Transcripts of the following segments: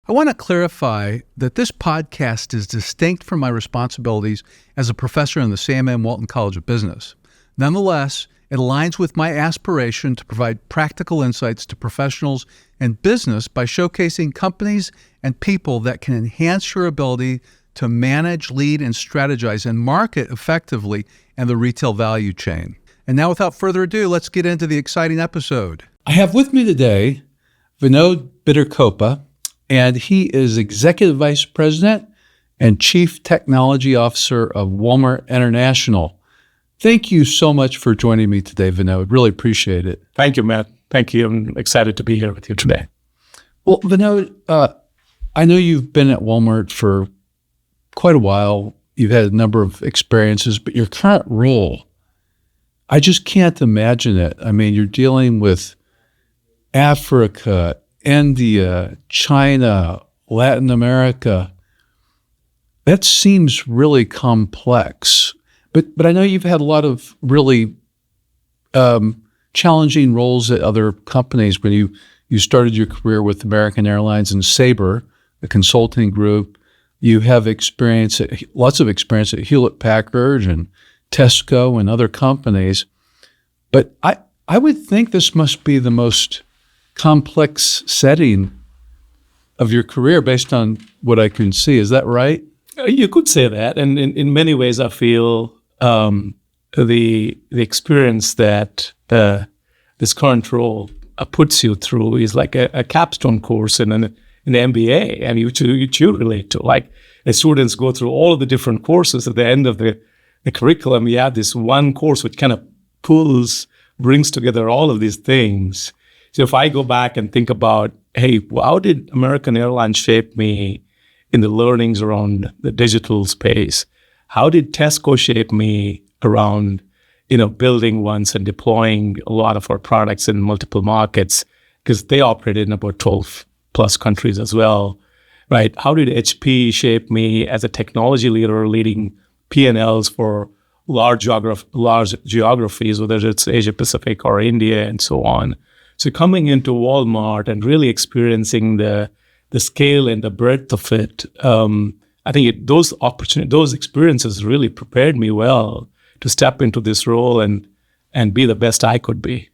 I want to clarify that this podcast is distinct from my responsibilities as a professor in the Sam M. Walton College of Business. Nonetheless, it aligns with my aspiration to provide practical insights to professionals and business by showcasing companies and people that can enhance your ability to manage, lead, and strategize and market effectively in the retail value chain. And now, without further ado, let's get into the exciting episode. I have with me today Vinod Bidarkoppa, and he is Executive Vice President and Chief Technology Officer of Walmart International. Thank you so much for joining me today, Vinod. Really appreciate it. Thank you, Matt. Thank you. I'm excited to be here with you today. Well, Vinod, I know you've been at Walmart for quite a while. You've had a number of experiences, but your current role, I just can't imagine it. I mean, you're dealing with Africa, India, China, Latin America. That seems really complex. But I know you've had a lot of really challenging roles at other companies. When you started your career with American Airlines and Sabre, the consulting group, you have lots of experience at Hewlett-Packard and Tesco and other companies. But I would think this must be the most complex setting of your career based on what I can see. Is that right? You could say that. And in many ways, I feel the experience that this current role puts you through is like a capstone course in an MBA, and which you relate to. Like, the students go through all of the different courses. At the end of the curriculum, you have this one course which kind of brings together all of these things. So if I go back and think about, hey, how did American Airlines shape me in the learnings around the digital space? How did Tesco shape me around, building once and deploying a lot of our products in multiple markets? Because they operated in about 12 plus countries as well, right? How did HP shape me as a technology leader leading P&Ls for large geographies, whether it's Asia Pacific or India and so on? So coming into Walmart and really experiencing the scale and the breadth of it, I think those experiences really prepared me well to step into this role and be the best I could be.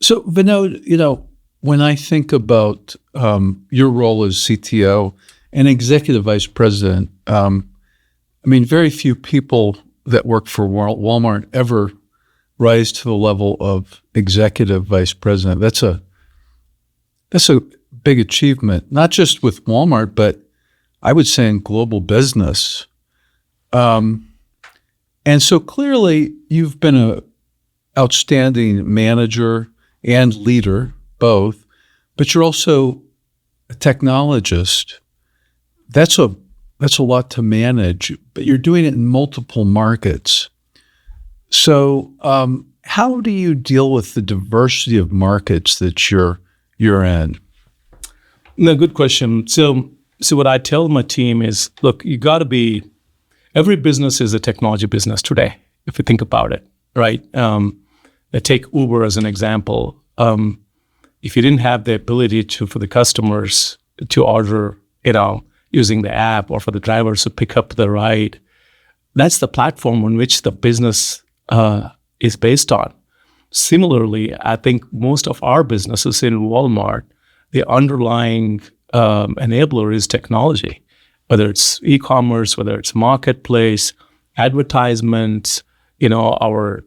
So Vinod, when I think about your role as CTO and Executive Vice President, very few people that work for Walmart ever rise to the level of Executive Vice President. That's a big achievement, not just with Walmart, but I would say in global business. And so clearly you've been an outstanding manager and leader, both, but you're also a technologist. That's a lot to manage, but you're doing it in multiple markets. So how do you deal with the diversity of markets that you're in? No, good question. So what I tell my team is, look, you got to be, every business is a technology business today, if you think about it, right? Take Uber as an example. If you didn't have the ability for the customers to order, using the app, or for the drivers to pick up the ride, that's the platform on which the business is based on. Similarly, I think most of our businesses in Walmart, the underlying enabler is technology, whether it's e-commerce, whether it's marketplace, advertisements, our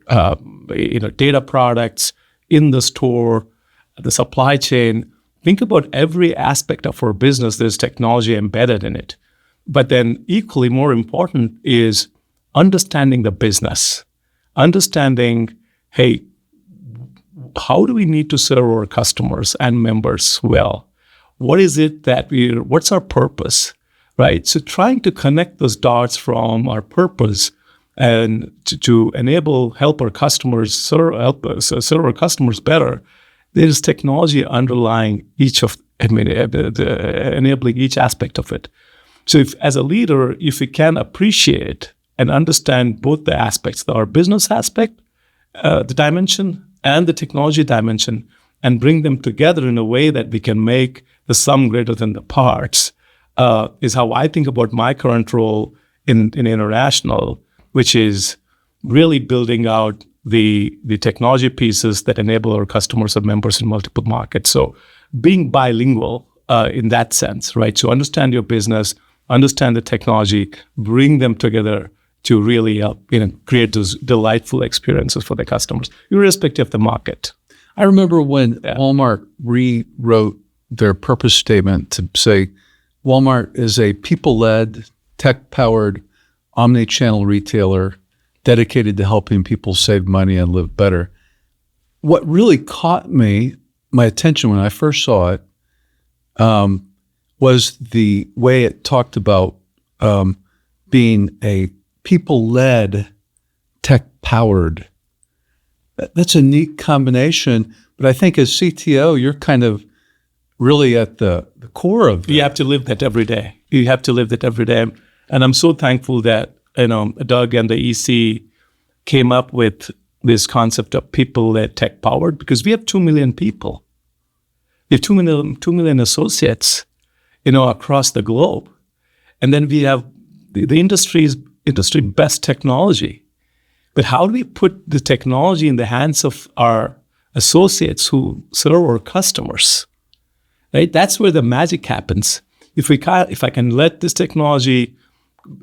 data products in the store, the supply chain. Think about every aspect of our business. There's technology embedded in it. But then equally more important is understanding the business, understanding, hey, how do we need to serve our customers and members well? What is it what's our purpose, right? So trying to connect those dots from our purpose and to help our customers serve our customers better. There is technology underlying enabling each aspect of it. So if, as a leader, if you can appreciate and understand both the aspects, our business aspect, the dimension, and the technology dimension, and bring them together in a way that we can make the sum greater than the parts, is how I think about my current role in international, which is really building out the technology pieces that enable our customers and members in multiple markets. So being bilingual in that sense, right? So understand your business, understand the technology, bring them together to really create those delightful experiences for the customers, irrespective of the market. I remember when Walmart rewrote their purpose statement to say Walmart is a people-led, tech-powered, omnichannel retailer dedicated to helping people save money and live better. What really caught my attention when I first saw it, was the way it talked about being a people-led, tech-powered. That's a neat combination, but I think as CTO, you're kind of really at the core of it. You have to live that every day. You have to live that every day. And I'm so thankful that, Doug and the EC came up with this concept of people-led, tech-powered, because we have 2 million people. We have 2 million associates, across the globe. And then we have the industry best technology. But how do we put the technology in the hands of our associates who serve our customers? Right? That's where the magic happens. If I can let this technology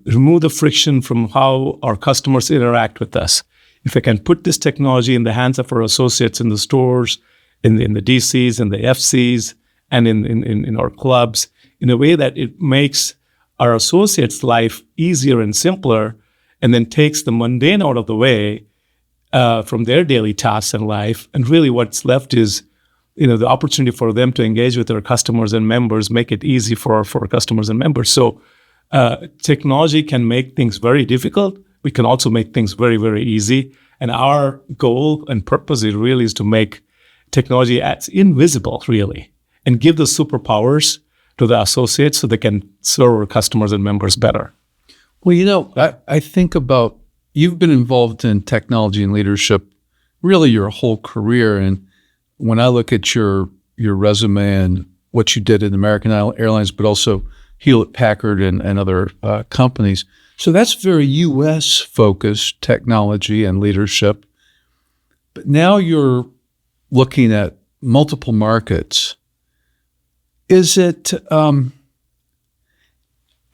remove the friction from how our customers interact with us, if I can put this technology in the hands of our associates in the stores, in the DCs, in the FCs, and in our clubs, in a way that it makes our associates' life easier and simpler, and then takes the mundane out of the way from their daily tasks in life, and really what's left is the opportunity for them to engage with their customers and members, make it easy for our customers and members. So technology can make things very difficult. We can also make things very, very easy. And our goal and purpose is to make technology as invisible, really, and give the superpowers to the associates so they can serve our customers and members better. Well, I think about, you've been involved in technology and leadership really your whole career. And when I look at your resume and what you did in American Airlines, but also Hewlett Packard and other companies, so that's very U.S. focused technology and leadership. But now you're looking at multiple markets. Is it, I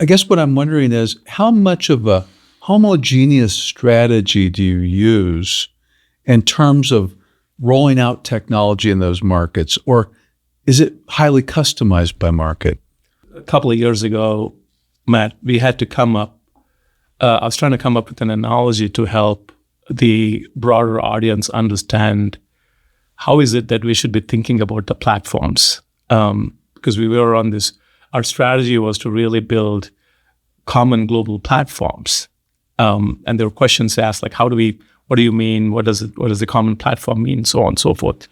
guess what I'm wondering is, how much of a homogeneous strategy do you use in terms of rolling out technology in those markets, or is it highly customized by market? A couple of years ago, Matt, we had to come up, I was trying to come up with an analogy to help the broader audience understand how is it that we should be thinking about the platforms. Because we were on this, our strategy was to really build common global platforms. And there were questions asked like, what do you mean? What does the common platform mean? So on and so forth.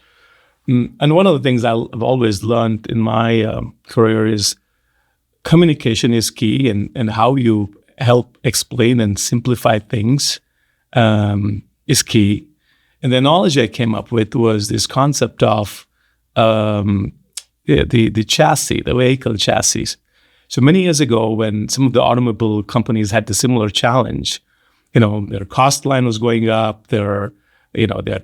And one of the things I've always learned in my career is communication is key, and how you help explain and simplify things is key. And the analogy I came up with was this concept of the chassis, the vehicle chassis. So many years ago, when some of the automobile companies had the similar challenge, their cost line was going up. There are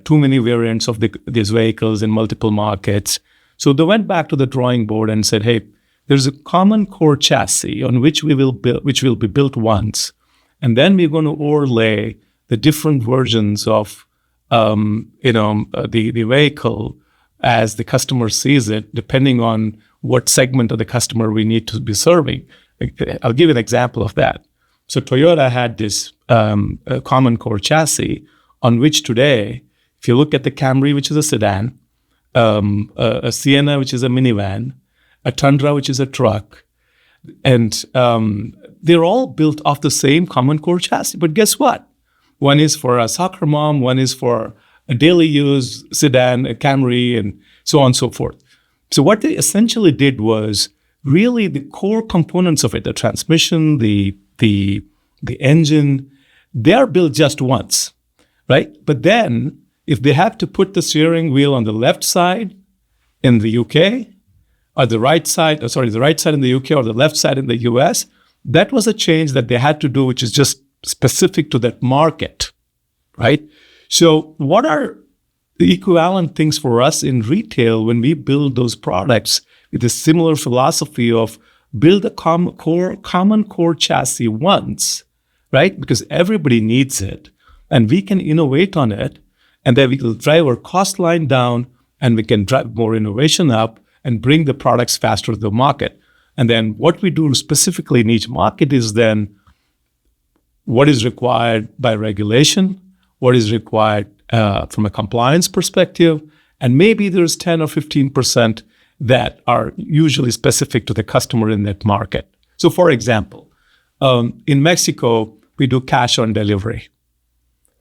too many variants of these vehicles in multiple markets. So they went back to the drawing board and said, "Hey, there's a common core chassis on which will be built once, and then we're going to overlay the different versions of the vehicle as the customer sees it, depending on what segment of the customer we need to be serving." I'll give you an example of that. So Toyota had this common core chassis on which today, if you look at the Camry, which is a sedan, a Sienna, which is a minivan, a Tundra, which is a truck, and they're all built off the same common core chassis. But guess what? One is for a soccer mom, one is for a daily use sedan, a Camry, and so on and so forth. So what they essentially did was really the core components of it, the transmission, the engine, they are built just once, right? But then if they have to put the steering wheel on the left side in the UK, or the right side in the UK or the left side in the US. That was a change that they had to do, which is just specific to that market, right? So what are the equivalent things for us in retail when we build those products with a similar philosophy of build a common core chassis once, right? Because everybody needs it, and we can innovate on it, and then we will drive our cost line down, and we can drive more innovation up and bring the products faster to the market. And then what we do specifically in each market is then what is required by regulation, what is required from a compliance perspective, and maybe there's 10 or 15% that are usually specific to the customer in that market. So for example, in Mexico, we do cash on delivery,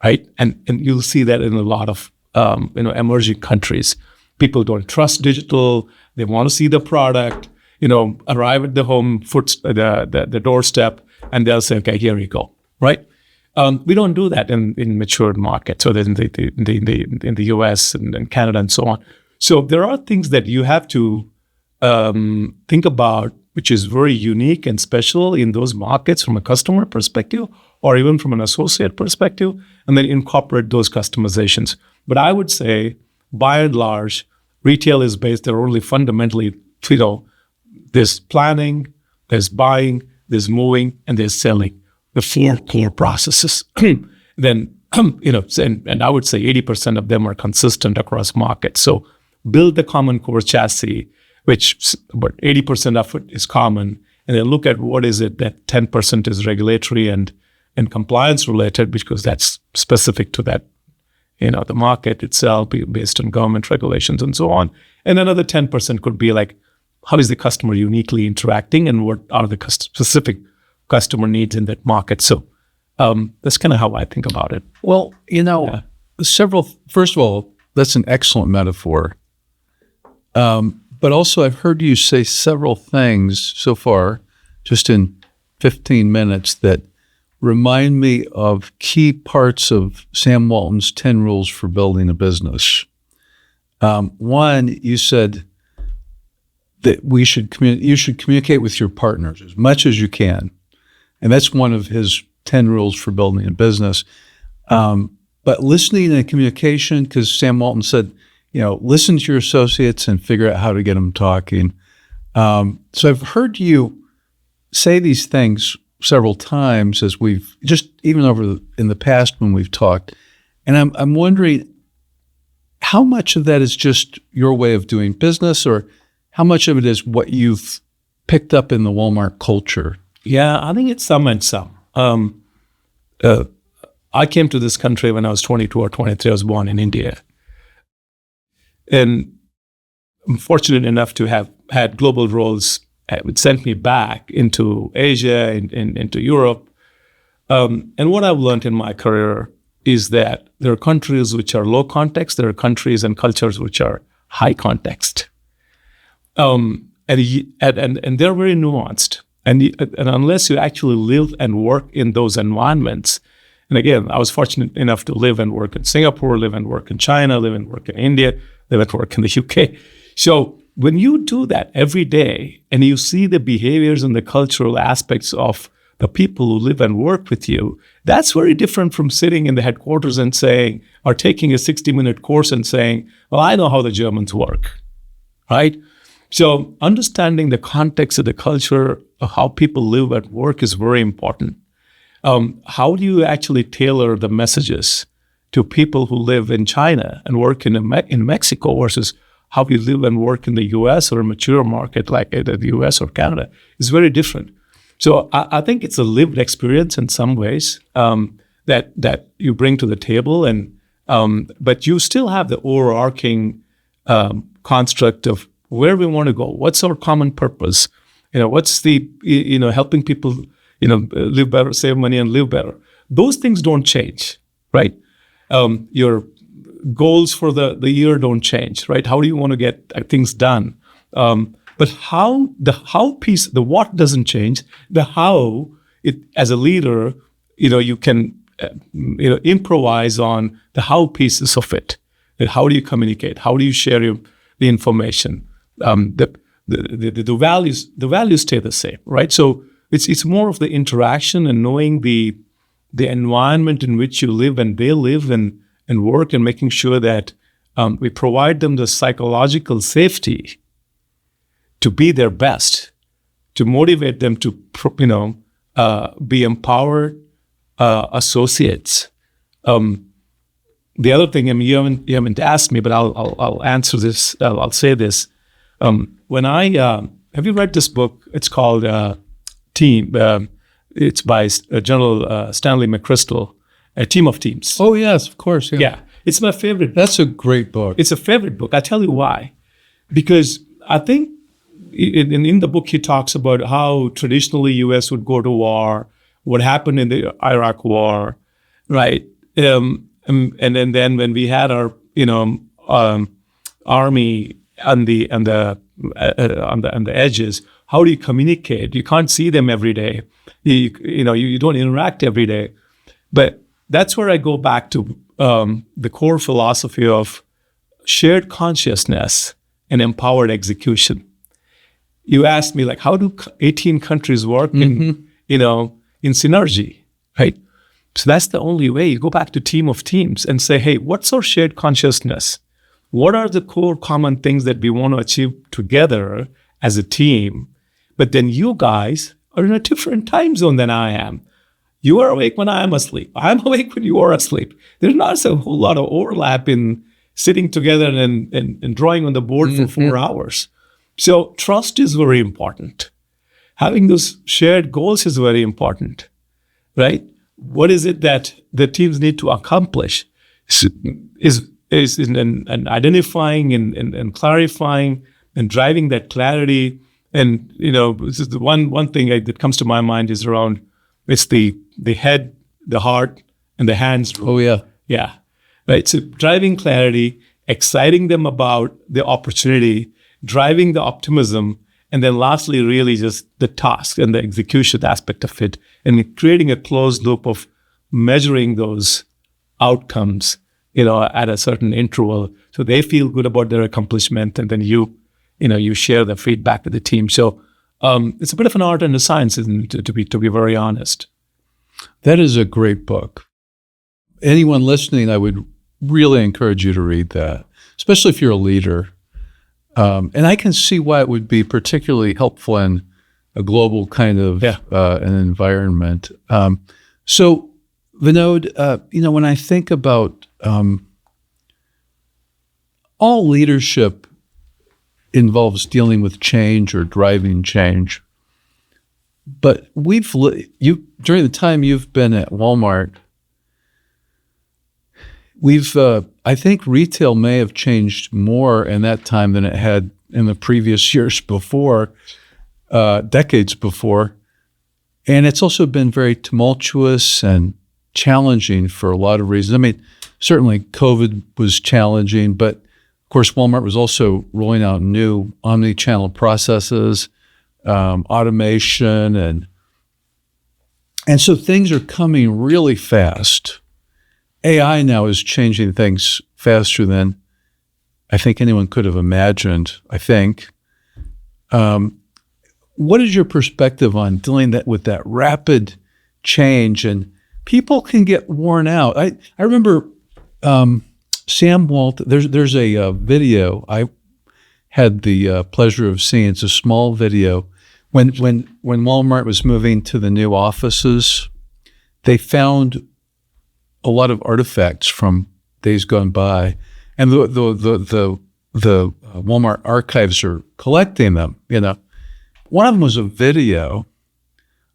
right? And you'll see that in a lot of emerging countries. People don't trust digital. They want to see the product, arrive at the home, the doorstep, and they'll say, okay, here you go, right? We don't do that in matured markets, or in the US and Canada and so on. So there are things that you have to think about, which is very unique and special in those markets from a customer perspective, or even from an associate perspective, and then incorporate those customizations. But I would say, by and large, retail is based, there are only fundamentally, there's planning, there's buying, there's moving, and there's selling. The 4 core processes. Then, and I would say 80% of them are consistent across markets. So build the common core chassis, which about 80% of it is common, and then look at what is it that 10% is regulatory and compliance related, because that's specific to that, the market itself, based on government regulations and so on. And another 10% could be like, how is the customer uniquely interacting, and what are the specific customer needs in that market? So that's kind of how I think about it. Well, first of all, that's an excellent metaphor. But also, I've heard you say several things so far, just in 15 minutes, that remind me of key parts of Sam Walton's 10 rules for building a business. One, you said that you should communicate with your partners as much as you can. And that's one of his 10 rules for building a business. But listening and communication, because Sam Walton said, listen to your associates and figure out how to get them talking. So I've heard you say these things several times as we've just even in the past when we've talked. And I'm wondering how much of that is just your way of doing business, or how much of it is what you've picked up in the Walmart culture? Yeah, I think it's some and some. I came to this country when I was 22 or 23. I was born in India. And I'm fortunate enough to have had global roles which sent me back into Asia and into Europe. And what I've learned in my career is that there are countries which are low context, there are countries and cultures which are high context. And they're very nuanced. And unless you actually live and work in those environments, and again, I was fortunate enough to live and work in Singapore, live and work in China, live and work in India, live and work in the UK. So when you do that every day and you see the behaviors and the cultural aspects of the people who live and work with you, that's very different from sitting in the headquarters and saying, or taking a 60-minute course and saying, well, I know how the Germans work, right? So understanding the context of the culture of how people live and work is very important. How do you actually tailor the messages to people who live in China and work in Mexico versus how you live and work in the US or a mature market like the US or Canada is very different. So I think it's a lived experience in some ways that you bring to the table, but you still have the overarching construct of where we want to go. What's our common purpose? What's the helping people live better, save money, and live better. Those things don't change, right? Your goals for the year don't change, right? How do you want to get things done? But how piece, the what doesn't change. The how, it as a leader, you can improvise on the how pieces of it. How do you communicate? How do you share the information. The values stay the same, right? So it's more of the interaction and knowing the environment in which you live and they live and work, and making sure that we provide them the psychological safety to be their best, to motivate them to be empowered associates. The other thing, I mean, you haven't asked me, but I'll answer this. I'll say this. When I have you read this book? It's called Team. It's by General Stanley McChrystal, A Team of Teams. Oh yes, of course. Yeah, it's my favorite. That's a great book. It's a favorite book. I tell you why. Because I think in the book he talks about how traditionally U.S. would go to war, what happened in the Iraq War, right? And then when we had our army on the edges, how do you communicate? You can't see them every day. You don't interact every day. But that's where I go back to the core philosophy of shared consciousness and empowered execution. You asked me, like, how do 18 countries work in synergy, right? So that's the only way. You go back to Team of Teams and say, hey, what's our shared consciousness? What are the core common things that we want to achieve together as a team? But then you guys are in a different time zone than I am. You are awake when I am asleep. I'm awake when you are asleep. There's not a whole lot of overlap in sitting together and drawing on the board for 4 hours. So trust is very important. Having those shared goals is very important, right? What is it that the teams need to accomplish is in identifying and clarifying and driving that clarity. And, this is the one thing that comes to my mind is around, it's the head, the heart, and the hands rule. Oh, yeah. Yeah. Right. So driving clarity, exciting them about the opportunity, driving the optimism, and then lastly, really just the task and the execution aspect of it, and creating a closed loop of measuring those outcomes, at a certain interval, so they feel good about their accomplishment, and then you share the feedback with the team. So it's a bit of an art and a science, isn't it, to be very honest. That is a great book. Anyone listening, I would really encourage you to read that, especially if you're a leader. And I can see why it would be particularly helpful in a global kind of an environment. So, Vinod, when I think about all leadership involves dealing with change or driving change, but during the time you've been at Walmart, I think retail may have changed more in that time than it had in the previous years before, decades before. And it's also been very tumultuous and challenging for a lot of reasons. I mean, certainly COVID was challenging, but of course, Walmart was also rolling out new omnichannel processes, automation, and so things are coming really fast. AI now is changing things faster than I think anyone could have imagined, I think. What is your perspective on dealing with that rapid change? And people can get worn out. I remember Sam Walton, there's a video I had the pleasure of seeing. It's a small video. When Walmart was moving to the new offices, they found a lot of artifacts from days gone by, and the Walmart archives are collecting them. One of them was a video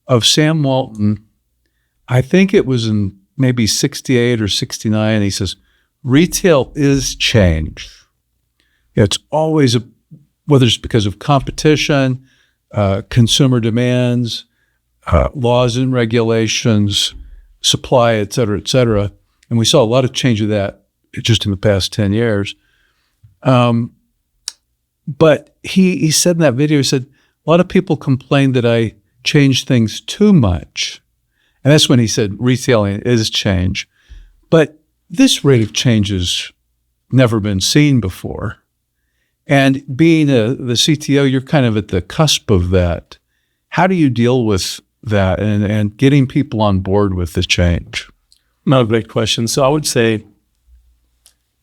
of Sam Walton. I think it was in maybe 68 or 69. He says, "Retail is change. It's always whether it's because of competition, consumer demands, laws and regulations, supply, et cetera, et cetera." And we saw a lot of change of that just in the past 10 years. But he said in that video, he said, a lot of people complained that I changed things too much. And that's when he said retailing is change. But this rate of change has never been seen before. And being the CTO, you're kind of at the cusp of that. How do you deal with that and getting people on board with the change? No, great question. So I would say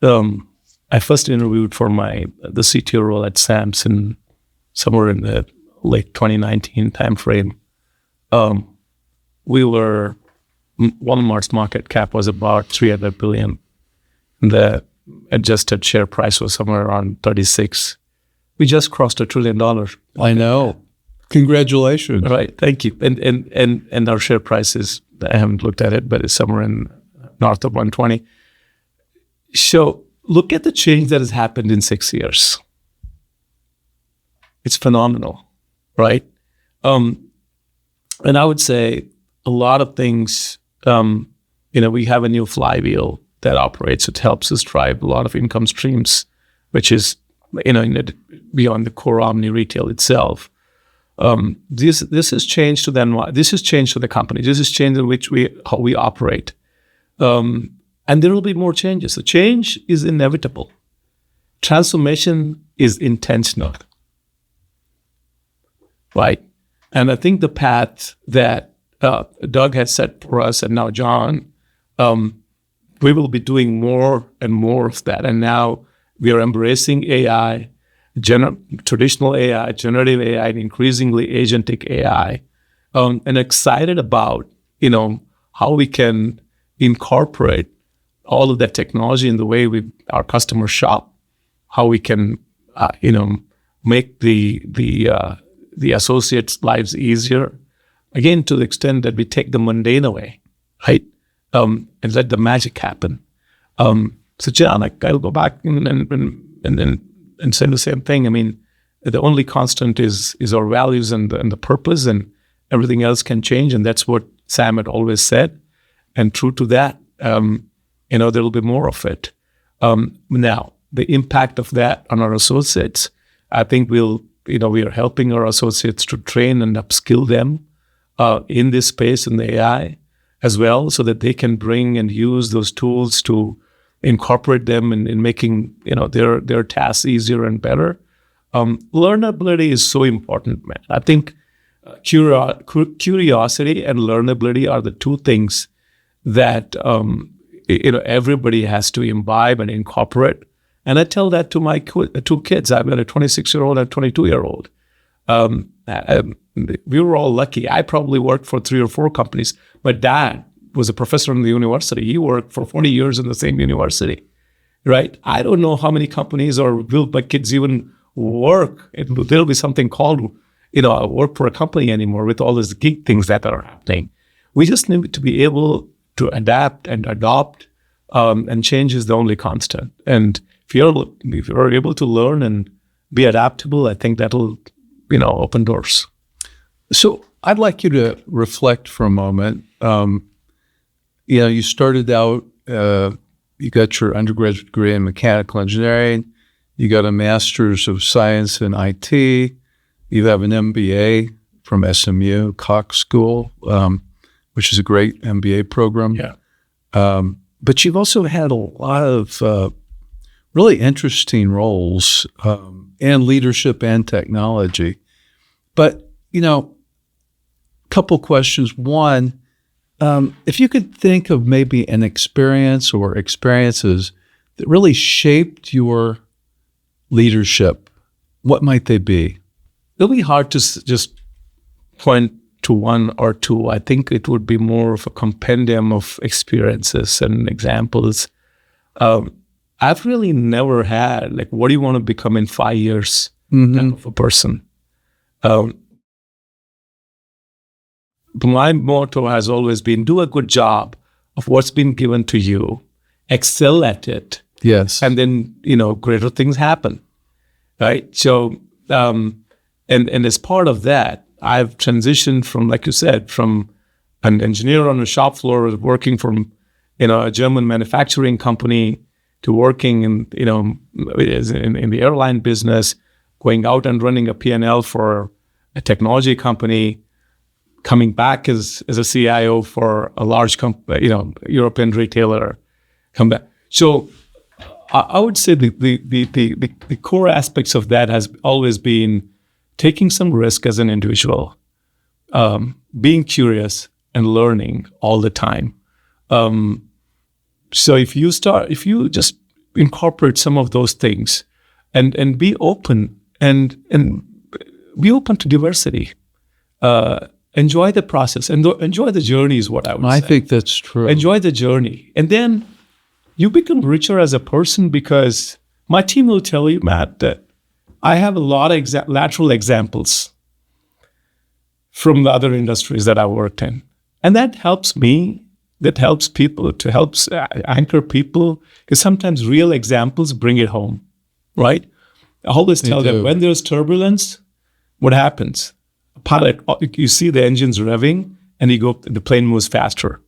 I first interviewed for the CTO role at Samsung somewhere in the late 2019 timeframe. Walmart's market cap was about $300 billion. The adjusted share price was somewhere around 36. We just crossed $1 trillion. I know. Congratulations. Right. Thank you. And our share price is, I haven't looked at it, but it's somewhere in north of 120. So look at the change that has happened in 6 years. It's phenomenal, right? And I would say a lot of things, we have a new flywheel that operates. It helps us drive a lot of income streams, which is, beyond the core omni retail itself. This has changed to this has changed to the company. This has changed in how we operate. And there will be more changes. The change is inevitable. Transformation is intentional, right? And I think the path that Doug has set for us, and now John, we will be doing more and more of that. And now we are embracing AI, traditional AI, generative AI, and increasingly agentic AI, and excited about, how we can incorporate all of that technology in the way our customers shop, how we can, make the associates' lives easier, again, to the extent that we take the mundane away, right? And let the magic happen. So John, I'll go back and say the same thing. I mean, the only constant is our values and the purpose, and everything else can change. And that's what Sam had always said. And true to that, there will be more of it. Now, the impact of that on our associates, I think we are helping our associates to train and upskill them in this space in the AI as well, so that they can bring and use those tools to incorporate them in making their tasks easier and better. Learnability is so important, man. I think curiosity and learnability are the two things that everybody has to imbibe and incorporate. And I tell that to my two kids. I've got a 26-year-old and a 22-year-old. We were all lucky. I probably worked for 3 or 4 companies. My dad was a professor in the university. He worked for 40 years in the same university, right? I don't know how many companies or will my kids even work. There'll be something called, work for a company anymore with all these gig things that are happening. We just need to be able to adapt and adopt, and change is the only constant. And if you're able to learn and be adaptable, I think that'll, open doors. So I'd like you to reflect for a moment. You started out, you got your undergraduate degree in mechanical engineering, you got a master's of science in IT, you have an MBA from SMU, Cox School, which is a great MBA program. Yeah. But you've also had a lot of really interesting roles in leadership and technology. But, couple questions. One, if you could think of maybe an experience or experiences that really shaped your leadership, what might they be? It'll be hard to just point to one or two. I think it would be more of a compendium of experiences and examples. I've really never had, what do you want to become in 5 years type of a person. My motto has always been, do a good job of what's been given to you, excel at it. Yes. And then, greater things happen, right? So, and as part of that, I've transitioned from, like you said, from an engineer on the shop floor working from, a German manufacturing company to working in the airline business, going out and running a P&L for a technology company, coming back as a CIO for a large European retailer, come back. So I would say the core aspects of that has always been taking some risk as an individual, being curious and learning all the time. So if you just incorporate some of those things and be open and be open to diversity, enjoy the process and enjoy the journey is what I would I say. think that's true. Enjoy the journey. And then you become richer as a person, because my team will tell you, Matt, that I have a lot of lateral examples from the other industries that I worked in. And that helps me, that helps people, to help anchor people, because sometimes real examples bring it home, right? I always tell them, when there's turbulence, what happens? A pilot, you see the engines revving, and the plane moves faster.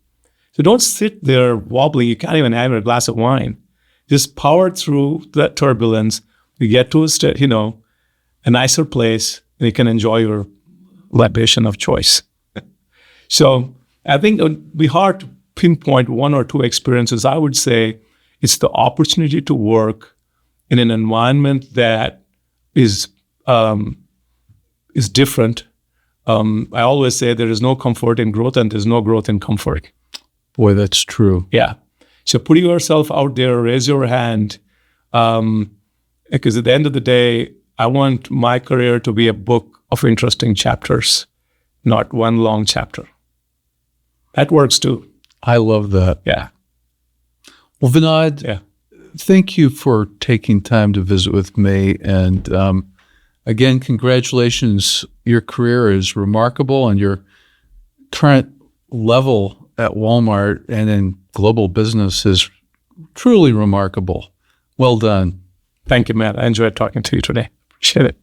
So don't sit there wobbling. You can't even have a glass of wine. Just power through that turbulence. You get to a nicer place, and you can enjoy your libation of choice. So I think it would be hard to pinpoint one or two experiences. I would say it's the opportunity to work in an environment that is different. I always say there is no comfort in growth, and there's no growth in comfort. Boy, that's true. Yeah. So put yourself out there, raise your hand, because at the end of the day, I want my career to be a book of interesting chapters, not one long chapter. That works too. I love that. Yeah. Well, Vinod, thank you for taking time to visit with me. And again, congratulations. Your career is remarkable, and your current level at Walmart and in global business is truly remarkable. Well done. Thank you, Matt. I enjoyed talking to you today. Appreciate it.